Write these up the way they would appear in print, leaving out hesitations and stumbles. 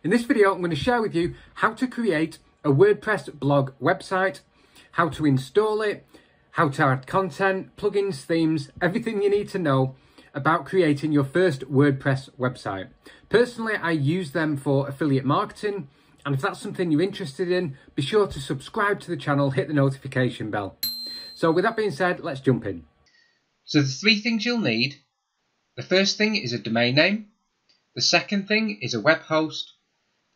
In this video, I'm going to share with you how to create a WordPress blog website, how to install it, how to add content, plugins, themes, everything you need to know about creating your first WordPress website. Personally, I use them for affiliate marketing, and if that's something you're interested in, be sure to subscribe to the channel, hit the notification bell. So with that being said, let's jump in. So the three things you'll need: the first thing is a domain name, the second thing is a web host,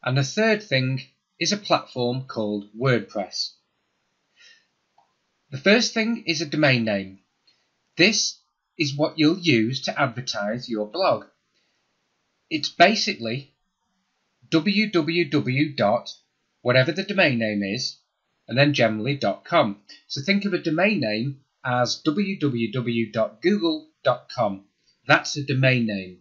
and the third thing is a platform called WordPress. The first thing is a domain name. This is what you'll use to advertise your blog. It's basically www. whatever the domain name is, and then generally .com. So think of a domain name as www.google.com. That's a domain name.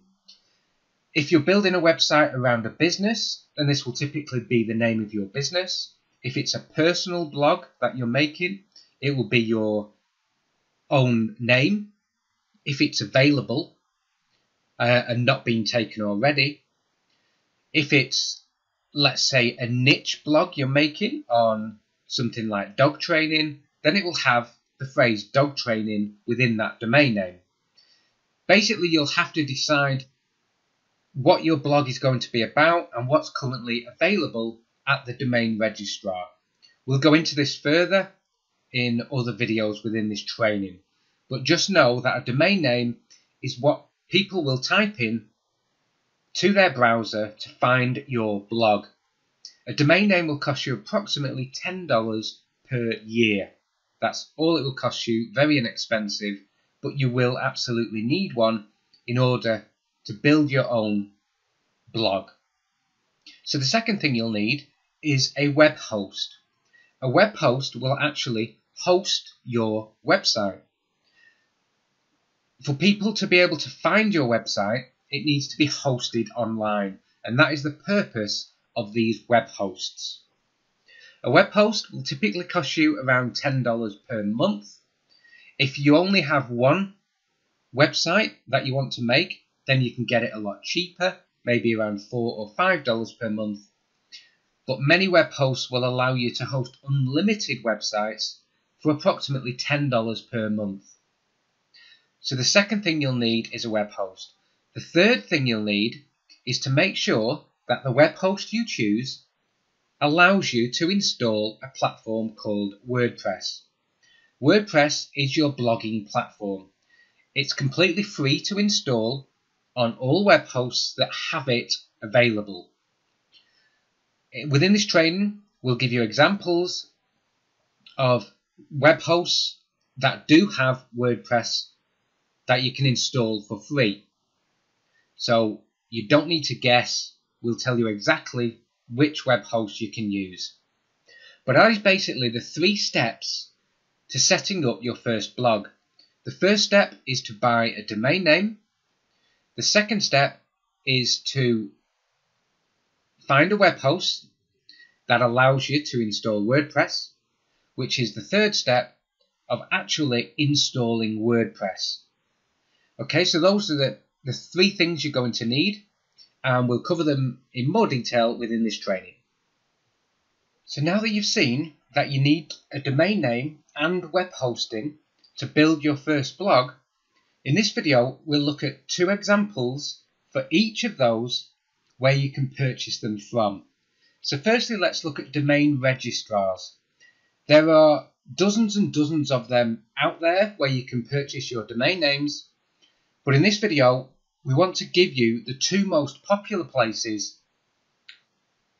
If you're building a website around a business, then this will typically be the name of your business. If it's a personal blog that you're making, it will be your own name. If it's available and not being taken already. If it's, let's say, a niche blog you're making on something like dog training, then it will have the phrase dog training within that domain name. Basically, you'll have to decide what your blog is going to be about and what's currently available at the domain registrar. We'll go into this further in other videos within this training, but just know that a domain name is what people will type in to their browser to find your blog. A domain name will cost you approximately $10 per year. That's all it will cost you, very inexpensive, but you will absolutely need one in order to build your own blog. So the second thing you'll need is a web host. A web host will actually host your website. For people to be able to find your website, it needs to be hosted online, and that is the purpose of these web hosts. A web host will typically cost you around $10 per month. If you only have one website that you want to make, then you can get it a lot cheaper, maybe around $4 or $5 per month. But many web hosts will allow you to host unlimited websites for approximately $10 per month. So the second thing you'll need is a web host. The third thing you'll need is to make sure that the web host you choose allows you to install a platform called WordPress. WordPress is your blogging platform. It's completely free to install on all web hosts that have it available. Within this training, we'll give you examples of web hosts that do have WordPress that you can install for free. So you don't need to guess. We'll tell you exactly which web host you can use. But that is basically the three steps to setting up your first blog. The first step is to buy a domain name. The second step is to find a web host that allows you to install WordPress, which is the third step of actually installing WordPress. Okay, so those are the three things you're going to need, and we'll cover them in more detail within this training. So now that you've seen that you need a domain name and web hosting to build your first blog, in this video we'll look at two examples for each of those where you can purchase them from. So firstly, let's look at domain registrars. There are dozens and dozens of them out there where you can purchase your domain names, but in this video we want to give you the two most popular places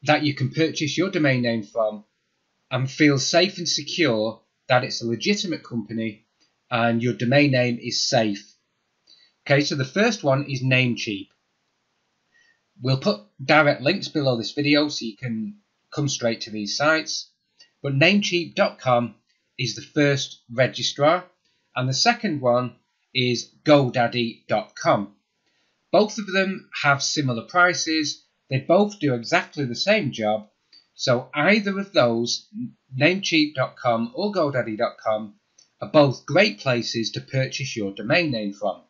that you can purchase your domain name from and feel safe and secure that it's a legitimate company and your domain name is safe. Okay, so the first one is Namecheap. We'll put direct links below this video so you can come straight to these sites. But Namecheap.com is the first registrar, and the second one is GoDaddy.com. Both of them have similar prices. They both do exactly the same job. So either of those, Namecheap.com or GoDaddy.com, are both great places to purchase your domain name from.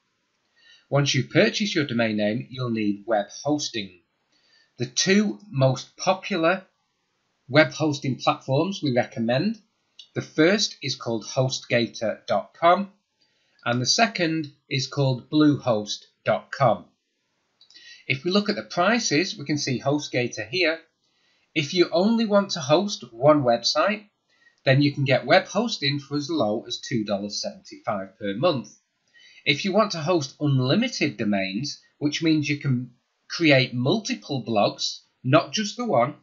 Once you purchase your domain name, you'll need web hosting. the two most popular web hosting platforms we recommend. The first is called HostGator.com and the second is called Bluehost.com. If we look at the prices, we can see HostGator here. If you only want to host one website, then you can get web hosting for as low as $2.75 per month. If you want to host unlimited domains, which means you can create multiple blogs, not just the one,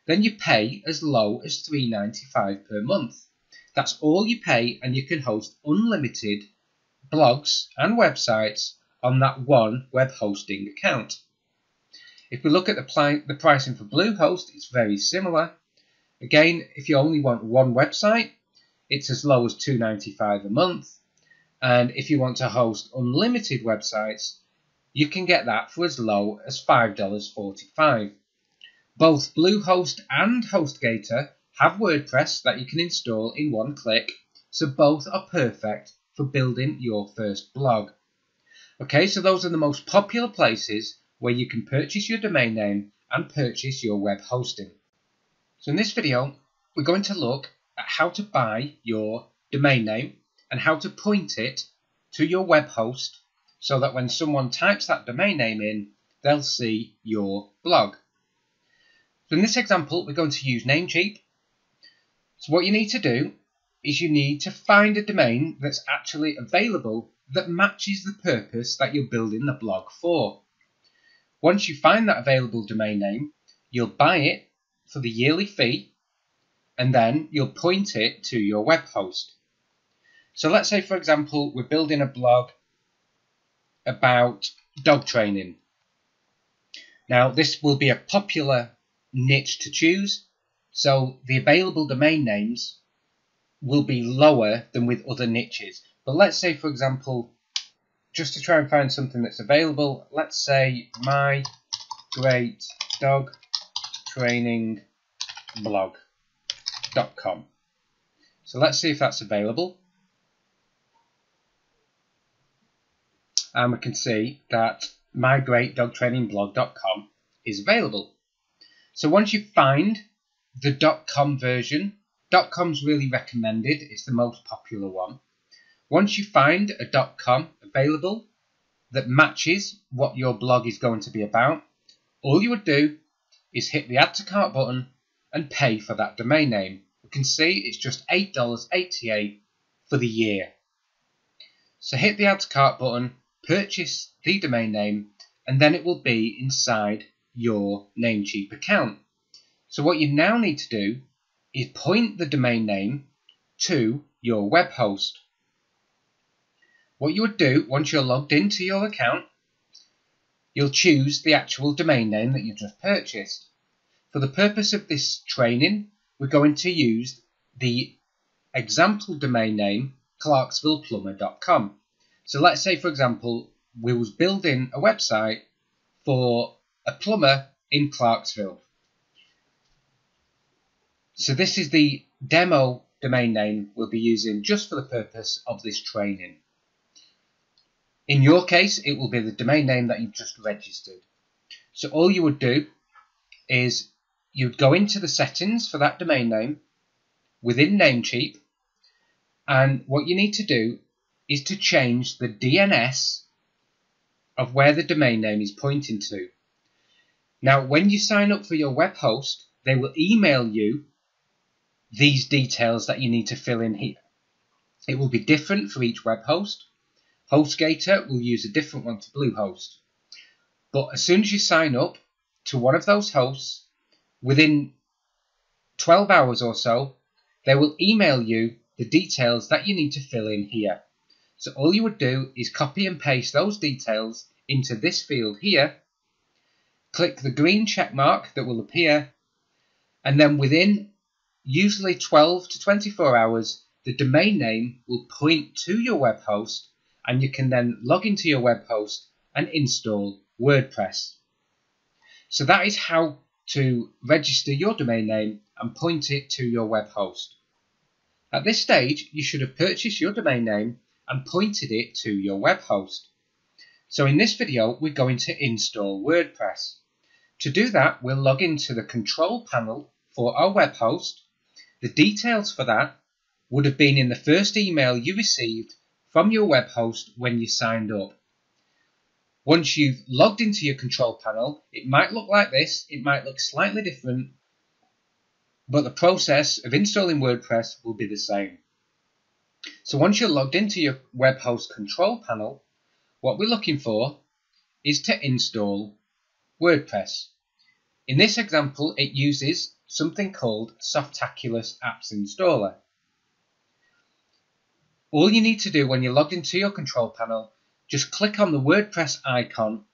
then you pay as low as $3.95 per month. That's all you pay, and you can host unlimited blogs and websites on that one web hosting account. If we look at the pricing for Bluehost, it's very similar. Again, if you only want one website, it's as low as $2.95 a month. And if you want to host unlimited websites, you can get that for as low as $5.45. Both Bluehost and HostGator have WordPress that you can install in one click, so both are perfect for building your first blog. Okay, so those are the most popular places where you can purchase your domain name and purchase your web hosting. So in this video, we're going to look at how to buy your domain name and how to point it to your web host so that when someone types that domain name in, they'll see your blog. So in this example, we're going to use Namecheap. So what you need to do is you need to find a domain that's actually available that matches the purpose that you're building the blog for. Once you find that available domain name, you'll buy it for the yearly fee, and then you'll point it to your web host. So let's say, for example, we're building a blog about dog training. Now, this will be a popular niche to choose, so the available domain names will be lower than with other niches. But let's say, for example, just to try and find something that's available, let's say My Great Dog Training Blog.com. So let's see if that's available. And we can see that mygreatdogtrainingblog.com is available. So once you find the .com version, .com's really recommended, it's the most popular one. Once you find a .com available that matches what your blog is going to be about, all you would do is hit the Add to Cart button and pay for that domain name. You can see it's just $8.88 for the year. So hit the Add to Cart button, purchase the domain name, and then it will be inside your Namecheap account. So what you now need to do is point the domain name to your web host. What you would do once you're logged into your account, you'll choose the actual domain name that you've just purchased. For the purpose of this training, we're going to use the example domain name clarksvilleplumber.com. So let's say, for example, we was building a website for a plumber in Clarksville. So this is the demo domain name we'll be using just for the purpose of this training. In your case, it will be the domain name that you've just registered. So all you would do is you'd go into the settings for that domain name within Namecheap, and what you need to do is to change the DNS of where the domain name is pointing to. Now, when you sign up for your web host, they will email you these details that you need to fill in here. It will be different for each web host. HostGator will use a different one to Bluehost. But as soon as you sign up to one of those hosts, within 12 hours or so, they will email you the details that you need to fill in here. So all you would do is copy and paste those details into this field here, click the green check mark that will appear, and then within usually 12 to 24 hours, the domain name will point to your web host, and you can then log into your web host and install WordPress. So that is how to register your domain name and point it to your web host. At this stage, you should have purchased your domain name and pointed it to your web host. So in this video, we're going to install WordPress. To do that, we'll log into the control panel for our web host. The details for that would have been in the first email you received from your web host when you signed up. Once you've logged into your control panel, it might look like this, it might look slightly different, but the process of installing WordPress will be the same. So once you're logged into your web host control panel, what we're looking for is to install WordPress. In this example, it uses something called Softaculous Apps Installer. All you need to do when you're logged into your control panel, just click on the WordPress icon,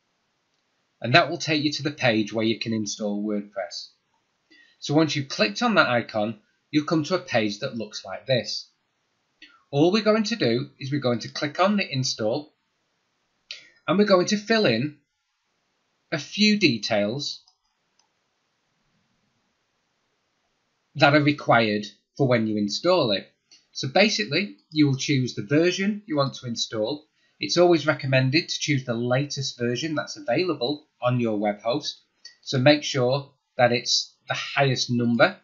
and that will take you to the page where you can install WordPress. So once you've clicked on that icon, you'll come to a page that looks like this. All we're going to do is we're going to click on the install, and we're going to fill in a few details that are required for when you install it. So basically, you will choose the version you want to install. It's always recommended to choose the latest version that's available on your web host. So make sure that it's the highest number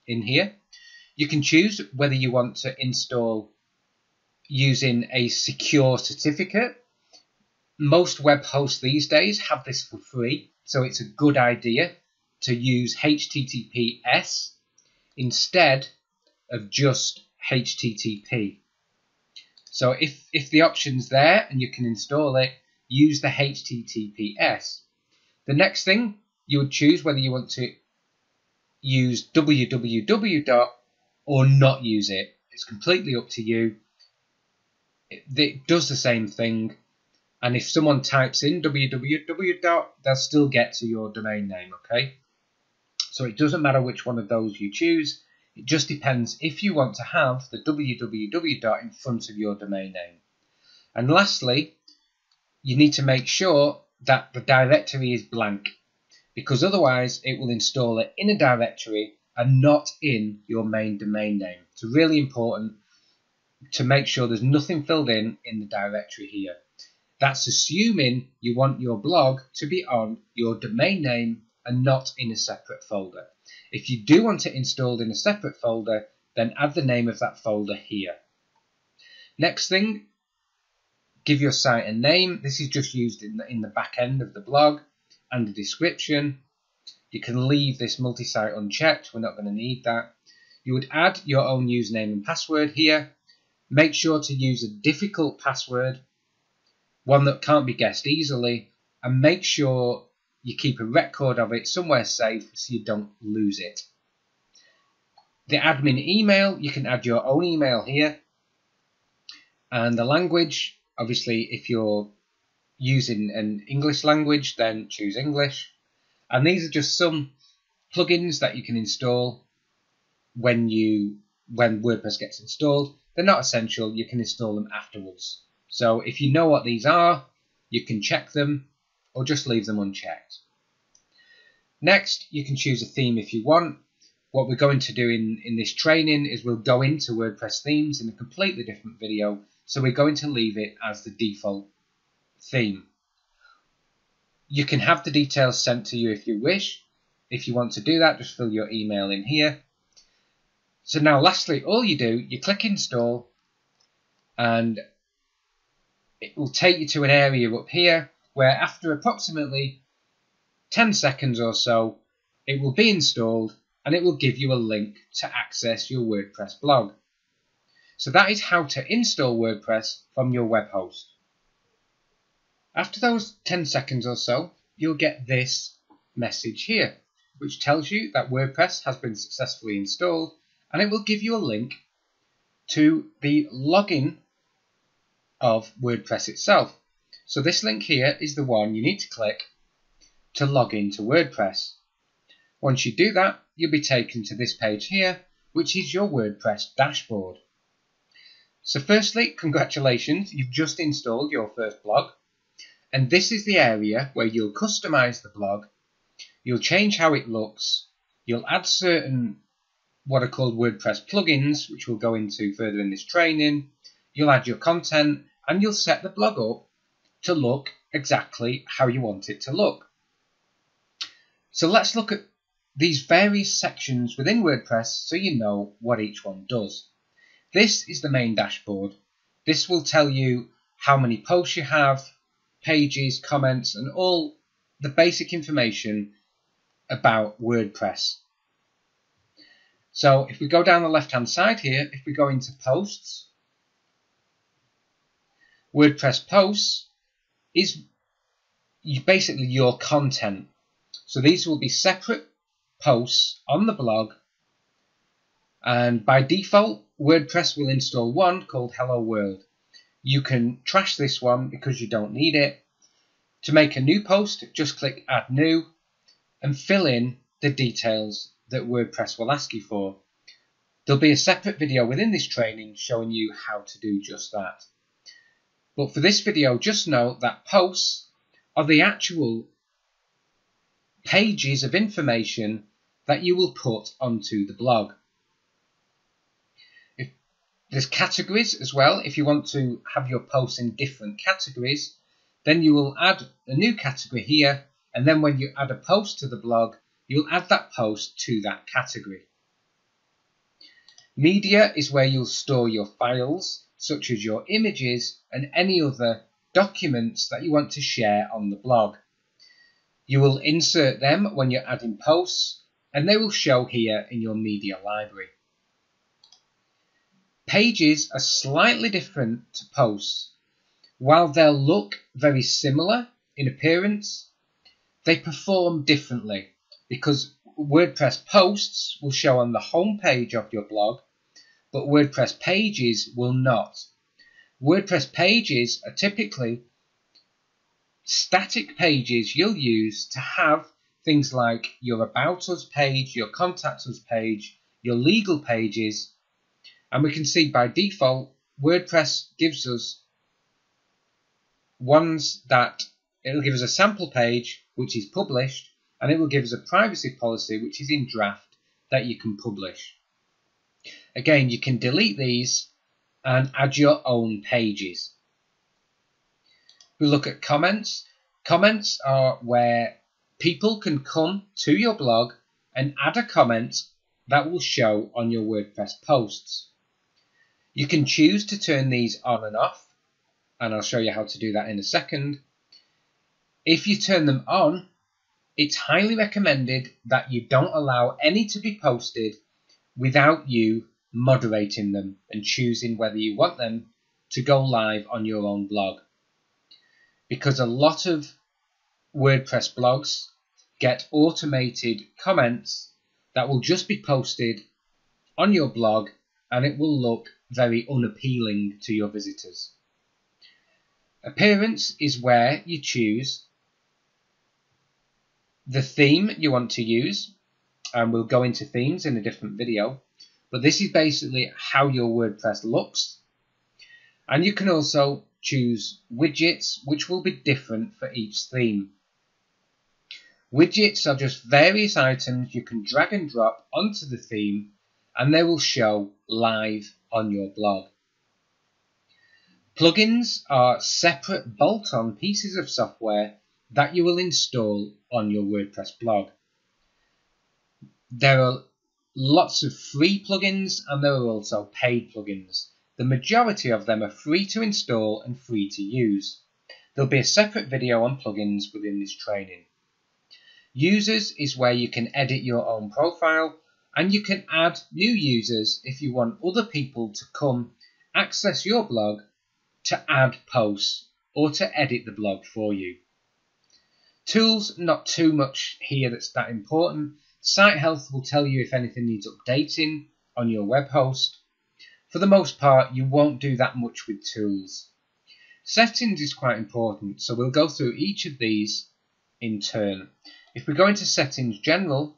in here. You can choose whether you want to install using a secure certificate. Most web hosts these days have this for free, so it's a good idea to use HTTPS instead of just HTTP. So if the option's there and you can install it, use the HTTPS. The next thing, you would choose whether you want to use www or not use it. It's completely up to you. It does the same thing, and if someone types in www, they'll still get to your domain name, okay? So it doesn't matter which one of those you choose. It just depends if you want to have the www in front of your domain name. And lastly, you need to make sure that the directory is blank, because otherwise it will install it in a directory and not in your main domain name. It's really important to make sure there's nothing filled in the directory here. That's assuming you want your blog to be on your domain name and not in a separate folder. If you do want it installed in a separate folder, then add the name of that folder here. Next thing, give your site a name. This is just used in the back end of the blog, and a description. You can leave this multi-site unchecked. We're not going to need that. You would add your own username and password here. Make sure to use a difficult password, one that can't be guessed easily, and make sure you keep a record of it somewhere safe so you don't lose it. The admin email, you can add your own email here. And the language, obviously if you're using an English language, then choose English. And these are just some plugins that you can install when WordPress gets installed. They're not essential, you can install them afterwards. So if you know what these are, you can check them or just leave them unchecked. Next, you can choose a theme if you want. What we're going to do in this training is we'll go into WordPress themes in a completely different video, so we're going to leave it as the default theme. You can have the details sent to you if you wish. If you want to do that, just fill your email in here. So now lastly, all you do, you click install, and it will take you to an area up here where after approximately 10 seconds or so, it will be installed and it will give you a link to access your WordPress blog. So that is how to install WordPress from your web host. After those 10 seconds or so, you'll get this message here, which tells you that WordPress has been successfully installed, and it will give you a link to the login of WordPress itself. So this link here is the one you need to click to log into WordPress. Once you do that, you'll be taken to this page here, which is your WordPress dashboard. So firstly, congratulations, you've just installed your first blog. And this is the area where you'll customize the blog, you'll change how it looks, you'll add certain what are called WordPress plugins, which we'll go into further in this training, you'll add your content, and you'll set the blog up to look exactly how you want it to look. So let's look at these various sections within WordPress so you know what each one does. This is the main dashboard. This will tell you how many posts you have, pages, comments, and all the basic information about WordPress. So if we go down the left hand side here, if we go into posts, WordPress posts is basically your content. So these will be separate posts on the blog, and by default WordPress will install one called Hello World. You can trash this one because you don't need it. To make a new post, just click Add New and fill in the details that WordPress will ask you for. There'll be a separate video within this training showing you how to do just that. But for this video, just know that posts are the actual pages of information that you will put onto the blog. There's categories as well. If you want to have your posts in different categories, then you will add a new category here, and then when you add a post to the blog, you'll add that post to that category. Media is where you'll store your files, such as your images and any other documents that you want to share on the blog. You will insert them when you're adding posts, and they will show here in your media library. Pages are slightly different to posts. While they'll look very similar in appearance, they perform differently because WordPress posts will show on the home page of your blog, but WordPress pages will not. WordPress pages are typically static pages you'll use to have things like your About Us page, your Contact Us page, your legal pages. And we can see by default, WordPress gives us ones that it'll give us a sample page, which is published, and it will give us a privacy policy, which is in draft, that you can publish. Again, you can delete these and add your own pages. We look at comments. Comments are where people can come to your blog and add a comment that will show on your WordPress posts. You can choose to turn these on and off, and I'll show you how to do that in a second. If you turn them on, it's highly recommended that you don't allow any to be posted without you moderating them and choosing whether you want them to go live on your own blog. Because a lot of WordPress blogs get automated comments that will just be posted on your blog, and it will look very unappealing to your visitors. Appearance is where you choose the theme you want to use, and we'll go into themes in a different video, but this is basically how your WordPress looks. And you can also choose widgets, which will be different for each theme. Widgets are just various items you can drag and drop onto the theme, and they will show live on your blog. Plugins are separate bolt-on pieces of software that you will install on your WordPress blog. There are lots of free plugins and there are also paid plugins. The majority of them are free to install and free to use. There'll be a separate video on plugins within this training. Users is where you can edit your own profile, and you can add new users if you want other people to come access your blog to add posts or to edit the blog for you. Tools, not too much here that's that important. Site health will tell you if anything needs updating on your web host. For the most part, you won't do that much with tools. Settings is quite important, so we'll go through each of these in turn. If we go into Settings General,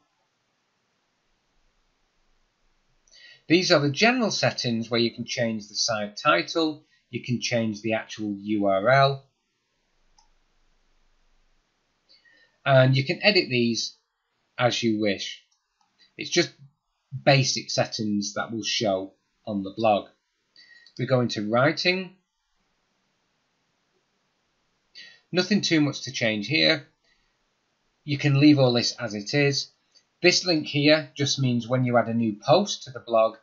these are the general settings where you can change the site title, you can change the actual URL, and you can edit these as you wish. It's just basic settings that will show on the blog. We go into Writing. Nothing too much to change here. you can leave all this as it is. This link here just means when you add a new post to the blog,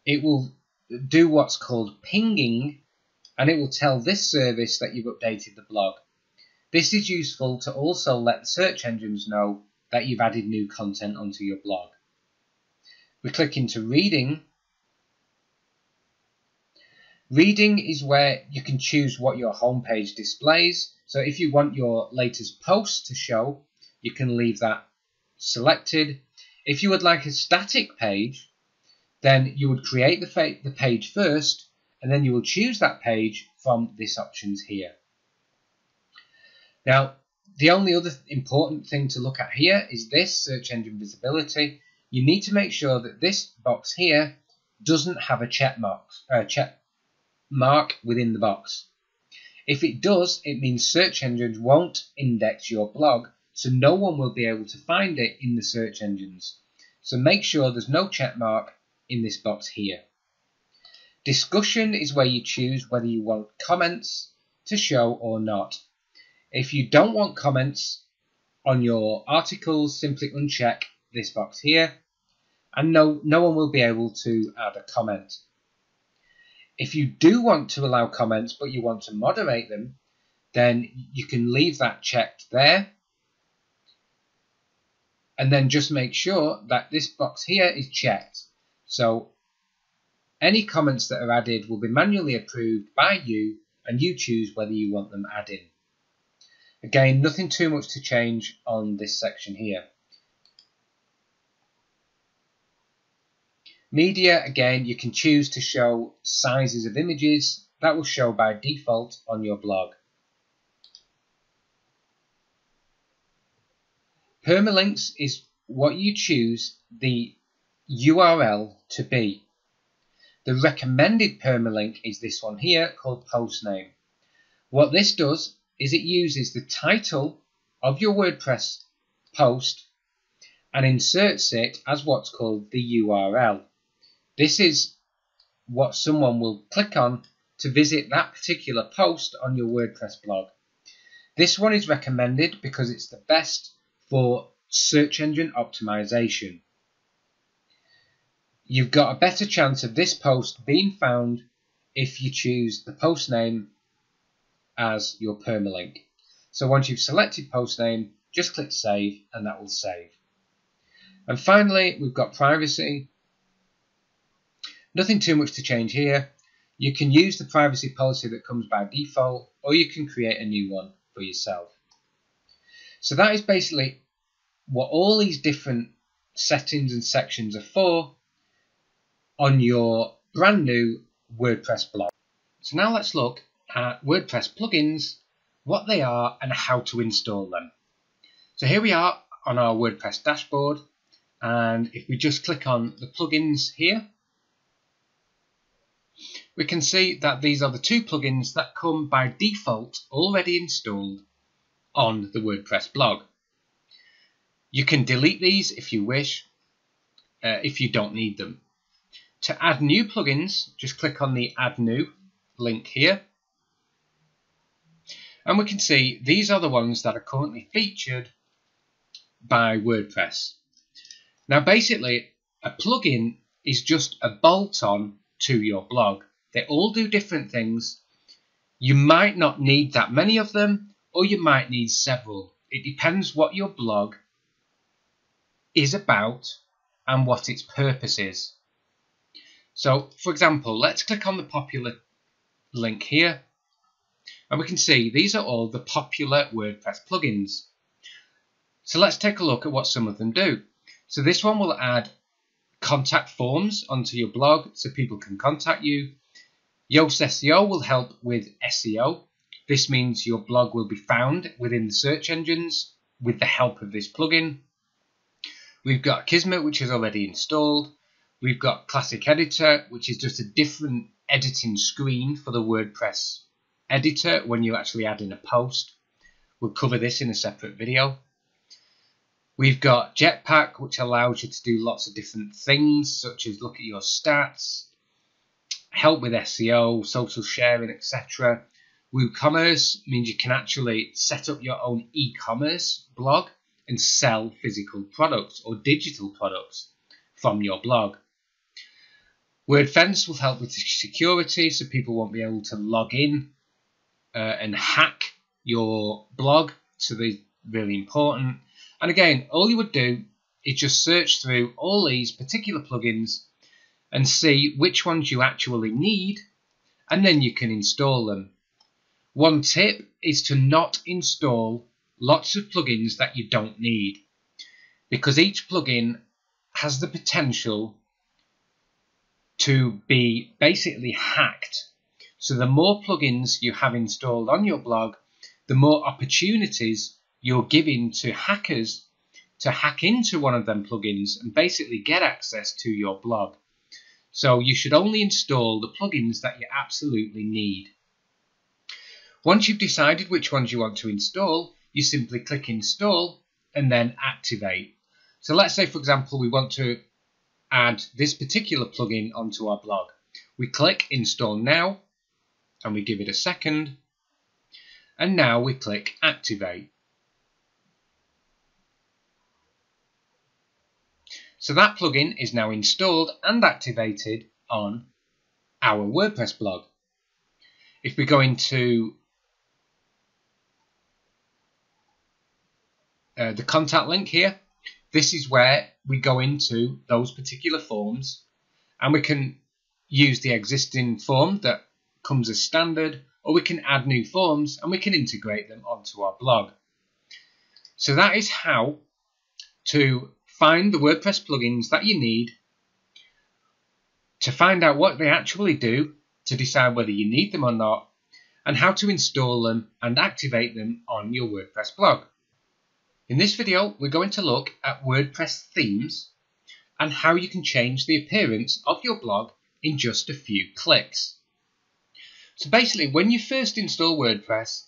it will do what's called pinging, and it will tell this service that you've updated the blog. This is useful to also let the search engines know that you've added new content onto your blog. We click into reading. Reading is where you can choose what your homepage displays. So if you want your latest posts to show, you can leave that selected. If you would like a static page, then you would create the page first, and then you will choose that page from this options here. Now, the only other important thing to look at here is this search engine visibility. You need to make sure that this box here doesn't have a check mark within the box. If it does, it means search engines won't index your blog, so no one will be able to find it in the search engines. So make sure there's no check mark in this box here. Discussion is where you choose whether you want comments to show or not. If you don't want comments on your articles, simply uncheck this box here, and no one will be able to add a comment. If you do want to allow comments but you want to moderate them, then you can leave that checked there, and then just make sure that this box here is checked. So any comments that are added will be manually approved by you, and you choose whether you want them added. Again, nothing too much to change on this section here. Media, again, you can choose to show sizes of images. That will show by default on your blog. Permalinks is what you choose the URL to be. The recommended permalink is this one here called post name. What this does is it uses the title of your WordPress post and inserts it as what's called the URL. This is what someone will click on to visit that particular post on your WordPress blog. This one is recommended because it's the best for search engine optimization. You've got a better chance of this post being found if you choose the post name as your permalink. So once you've selected post name, just click save and that will save. And finally, we've got privacy. Nothing too much to change here. You can use the privacy policy that comes by default, or you can create a new one for yourself. So that is basically what all these different settings and sections are for on your brand new WordPress blog. So now let's look at WordPress plugins, what they are and how to install them. So here we are on our WordPress dashboard, and if we just click on the plugins here, we can see that these are the two plugins that come by default already installed on the WordPress blog. You can delete these if you wish, if you don't need them. To add new plugins, just click on the Add New link here. And we can see these are the ones that are currently featured by WordPress. Now basically, a plugin is just a bolt-on to your blog. They all do different things. You might not need that many of them, or you might need several. It depends what your blog is about and what its purpose is. So, for example, let's click on the popular link here, and we can see these are all the popular WordPress plugins. So let's take a look at what some of them do. So this one will add contact forms onto your blog so people can contact you. Yoast SEO will help with SEO. This means your blog will be found within the search engines with the help of this plugin. We've got Kismet, which is already installed. We've got Classic Editor, which is just a different editing screen for the WordPress editor when you actually add in a post. We'll cover this in a separate video. We've got Jetpack, which allows you to do lots of different things, such as look at your stats, help with SEO, social sharing, etc. WooCommerce means you can actually set up your own e-commerce blog and sell physical products or digital products from your blog. WordFence will help with security, so people won't be able to log in and hack your blog, so they're really important. And again, all you would do is just search through all these particular plugins and see which ones you actually need, and then you can install them. One tip is to not install lots of plugins that you don't need, because each plugin has the potential to be basically hacked. So the more plugins you have installed on your blog, the more opportunities you're giving to hackers to hack into one of them plugins and basically get access to your blog. So you should only install the plugins that you absolutely need. Once you've decided which ones you want to install, you simply click install and then activate. So let's say, for example, we want to add this particular plugin onto our blog. We click install now and we give it a second, and now we click activate. So that plugin is now installed and activated on our WordPress blog. If we go into the contact link here, this is where we go into those particular forms, and we can use the existing form that comes as standard, or we can add new forms and we can integrate them onto our blog. So that is how to find the WordPress plugins that you need, to find out what they actually do, to decide whether you need them or not, and how to install them and activate them on your WordPress blog. In this video, we're going to look at WordPress Themes and how you can change the appearance of your blog in just a few clicks. So basically, when you first install WordPress,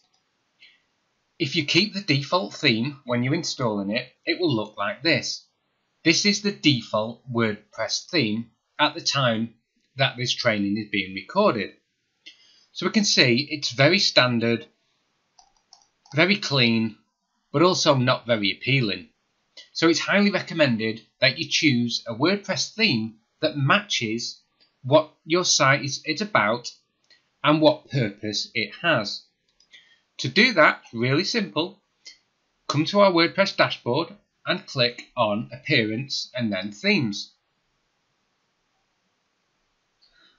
if you keep the default theme when you're installing it, it will look like this. This is the default WordPress theme at the time that this training is being recorded. So we can see it's very standard, very clean, but also not very appealing. So it's highly recommended that you choose a WordPress theme that matches what your site is about and what purpose it has. To do that, really simple, come to our WordPress dashboard and click on Appearance and then Themes.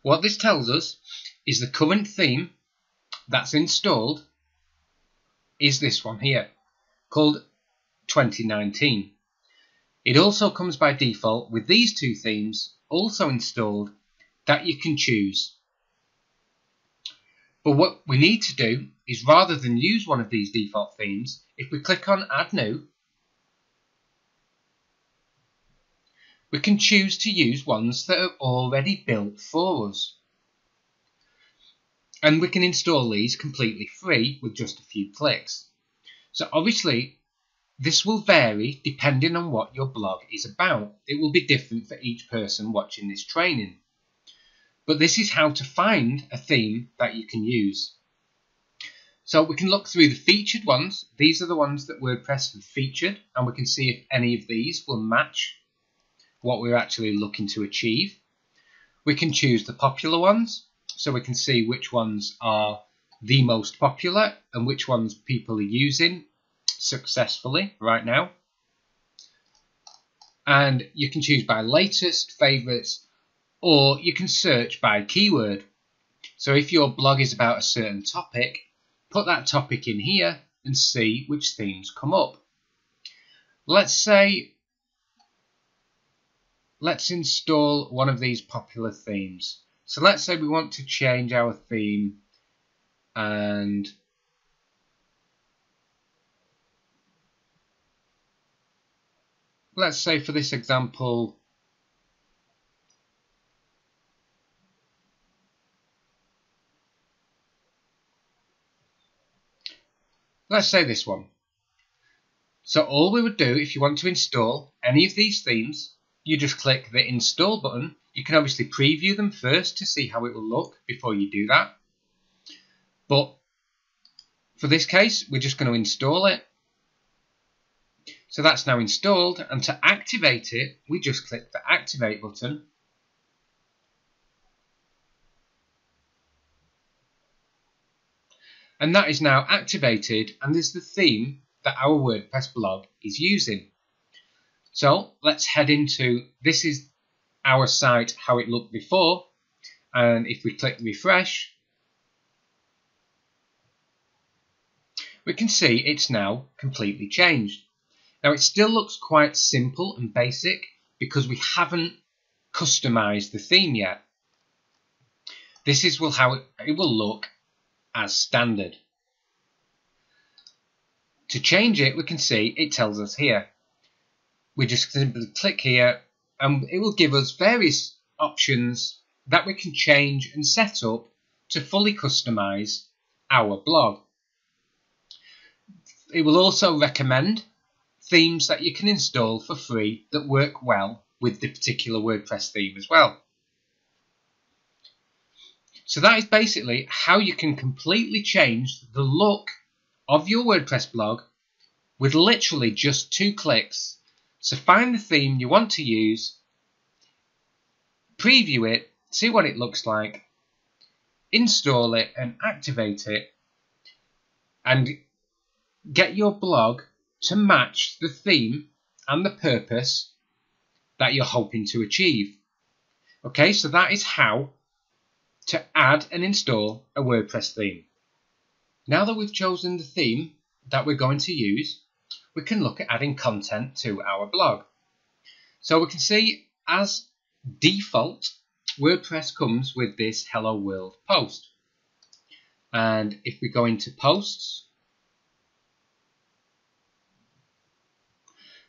What this tells us is the current theme that's installed is this one here, called 2019. It also comes by default with these two themes also installed that you can choose. But what we need to do is, rather than use one of these default themes, if we click on Add New, we can choose to use ones that are already built for us. And we can install these completely free with just a few clicks. So obviously, this will vary depending on what your blog is about. It will be different for each person watching this training. But this is how to find a theme that you can use. So we can look through the featured ones. These are the ones that WordPress have featured, and we can see if any of these will match what we're actually looking to achieve. We can choose the popular ones, so we can see which ones are the most popular and which ones people are using successfully right now. And you can choose by latest, favorites, or you can search by keyword. So if your blog is about a certain topic, put that topic in here and see which themes come up. Let's install one of these popular themes. So let's say we want to change our theme, and let's say for this example, let's say this one. So all we would do if you want to install any of these themes, you just click the install button. You can obviously preview them first to see how it will look before you do that. But for this case, we're just going to install it. So that's now installed, and to activate it, we just click the Activate button. And that is now activated, and is the theme that our WordPress blog is using. So let's head into, this is our site, how it looked before, and if we click refresh, we can see it's now completely changed. Now it still looks quite simple and basic because we haven't customized the theme yet. This is how it will look as standard. To change it, we can see it tells us here. We just simply click here and it will give us various options that we can change and set up to fully customize our blog. It will also recommend themes that you can install for free that work well with the particular WordPress theme as well. So that is basically how you can completely change the look of your WordPress blog with literally just 2 clicks. So find the theme you want to use, preview it, see what it looks like, install it and activate it, and get your blog to match the theme and the purpose that you're hoping to achieve. Okay, so that is how to add and install a WordPress theme. Now that we've chosen the theme that we're going to use, we can look at adding content to our blog. So we can see as default, WordPress comes with this Hello World post. And if we go into posts,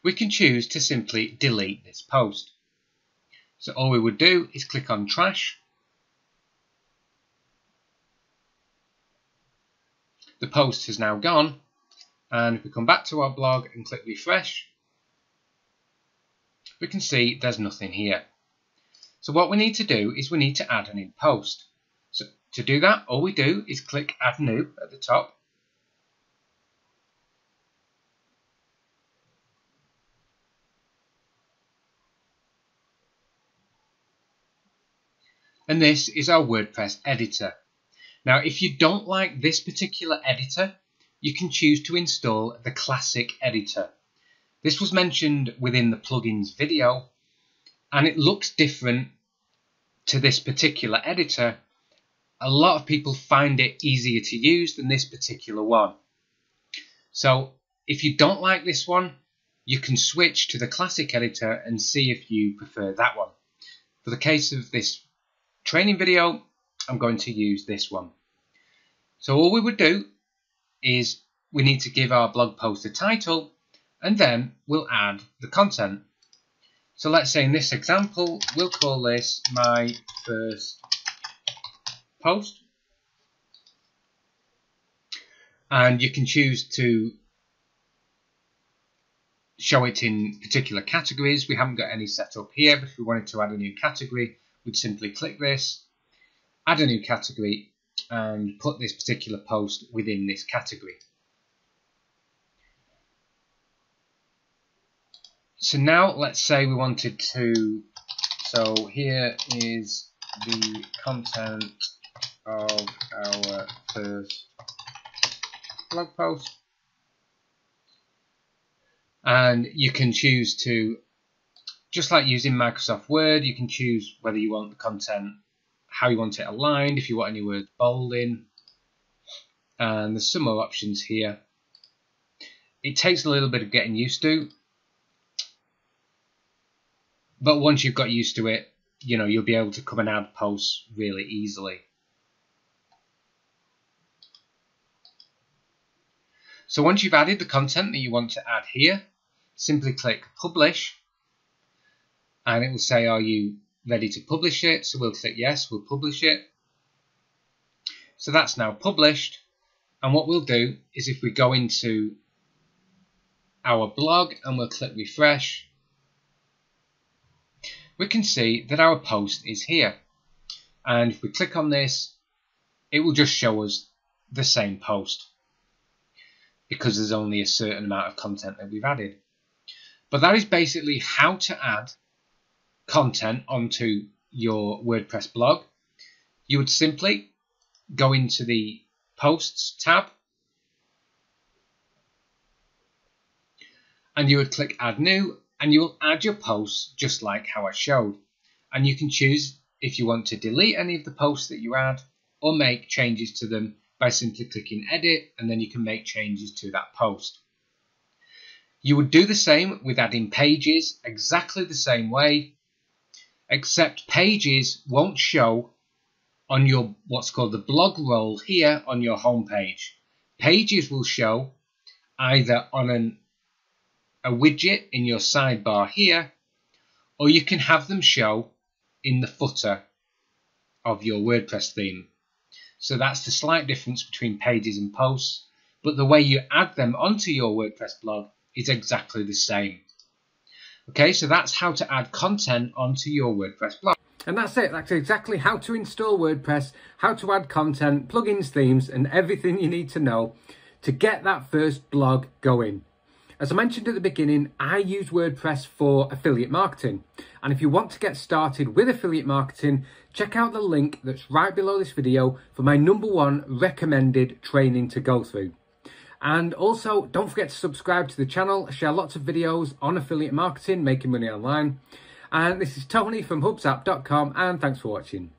we can choose to simply delete this post. So all we would do is click on trash. The post has now gone, and if we come back to our blog and click refresh, we can see there's nothing here. So what we need to do is we need to add a new post. So to do that, all we do is click add new at the top. And this is our WordPress editor. Now, if you don't like this particular editor, you can choose to install the classic editor. This was mentioned within the plugins video, and it looks different to this particular editor. A lot of people find it easier to use than this particular one. So if you don't like this one, you can switch to the classic editor and see if you prefer that one. For the case of this training video, I'm going to use this one. So all we would do is we need to give our blog post a title, and then we'll add the content. So let's say in this example, we'll call this my first post. And you can choose to show it in particular categories. We haven't got any set up here, but if we wanted to add a new category, we'd simply click this, add a new category, and put this particular post within this category. So now let's say we wanted to, so here is the content of our first blog post, and you can choose to, just like using Microsoft Word, you can choose whether you want the content, how you want it aligned, if you want any words bold in, and there's some more options here. It takes a little bit of getting used to, but once you've got used to it, you know, you'll be able to come and add posts really easily. So once you've added the content that you want to add here, simply click publish, and it will say, are you ready to publish it? So we'll click yes, we'll publish it. So that's now published, and what we'll do is if we go into our blog and we'll click refresh, we can see that our post is here, and if we click on this, it will just show us the same post because there's only a certain amount of content that we've added. But that is basically how to add content onto your WordPress blog. You would simply go into the Posts tab and you would click Add New, and you will add your posts just like how I showed. And you can choose if you want to delete any of the posts that you add or make changes to them by simply clicking Edit, and then you can make changes to that post. You would do the same with adding pages, exactly the same way, except pages won't show on your what's called the blog roll here on your home page. Pages will show either on a widget in your sidebar here, or you can have them show in the footer of your WordPress theme. So that's the slight difference between pages and posts, but the way you add them onto your WordPress blog is exactly the same. Okay, so that's how to add content onto your WordPress blog. And that's it. That's exactly how to install WordPress, how to add content, plugins, themes, and everything you need to know to get that first blog going. As I mentioned at the beginning, I use WordPress for affiliate marketing. And if you want to get started with affiliate marketing, check out the link that's right below this video for my #1 recommended training to go through. And also, don't forget to subscribe to the channel. I share lots of videos on affiliate marketing, making money online. And this is Tony from hubsapp.com, and thanks for watching.